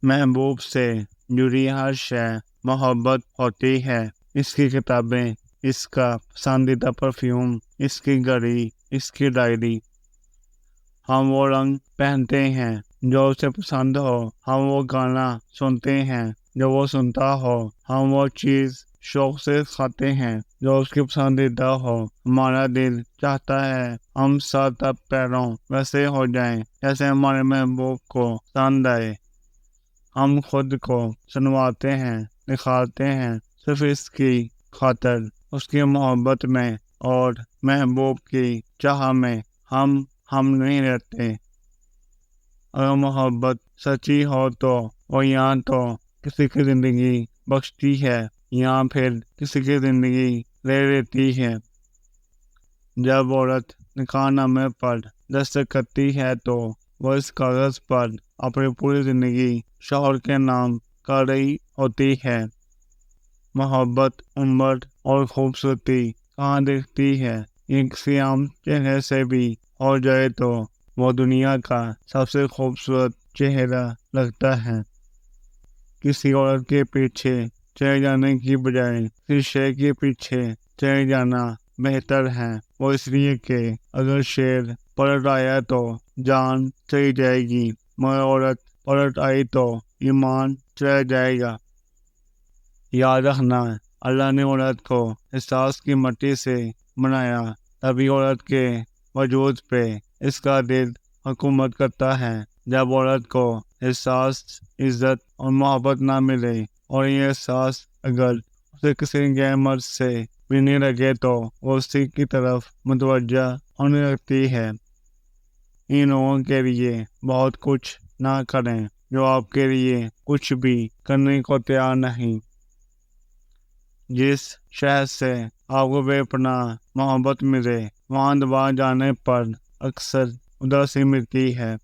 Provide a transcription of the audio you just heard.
محبوب سے جڑی ہر شے محبت ہوتی ہے۔ اس کی کتابیں، اس کا پسندیدہ پرفیوم، اس کی گھڑی، اس کی ڈائری۔ ہم وہ رنگ پہنتے ہیں جو اسے پسند ہو، ہم وہ گانا سنتے ہیں جو وہ سنتا ہو، ہم وہ چیز شوق سے کھاتے ہیں جو اس کی پسندیدہ ہو۔ ہمارا دل چاہتا ہے ہم سر تک پیروں ویسے ہو جائیں جیسے ہمارے محبوب کو پسند آئے۔ ہم خود کو سنوارتے ہیں، نکھارتے ہیں صرف اس کی خاطر، اس کی محبت میں اور محبوب کی چاہ میں ہم نہیں رہتے۔ اگر محبت سچی ہو تو وہ یہاں تو کسی کی زندگی بخشتی ہے یا پھر کسی کی زندگی لے لیتی ہے۔ جب عورت نکاح نامے پر دستخط کرتی ہے تو وہ اس کاغذ پر اپنی پوری زندگی شوہر کے نام کر رہی ہوتی ہے۔ محبت، عمر اور خوبصورتی کہاں دکھتی ہے؟ یہ کسی عام چہرے سے بھی ہو جائے تو وہ دنیا کا سب سے خوبصورت چہرہ لگتا ہے۔ کسی عورت کے پیچھے چلے جانے کی بجائے کسی شے کے پیچھے چلے جانا بہتر ہے۔ وہ اس لیے کہ اگر شیر پلٹ آیا تو جان چلی جائے گی، مگر عورت پلٹ آئی تو ایمان چلا جائے گا۔ یاد رکھنا، اللہ نے عورت کو احساس کی مٹی سے بنایا، تبھی عورت کے وجود پہ اس کا دل حکومت کرتا ہے۔ جب عورت کو احساس، عزت اور محبت نہ ملے اور یہ احساس اگر اسے کسی غیر مرد سے بھی نہیں لگے تو وہ اسی کی طرف متوجہ ہونے لگتی ہے۔ ان لوگوں کے لیے بہت کچھ نہ کریں جو آپ کے لیے کچھ بھی کرنے کو تیار نہیں۔ جس شہر سے آپ کو بے پناہ محبت ملے، وہاں دوبارہ جانے پر اکثر اداسی ملتی ہے۔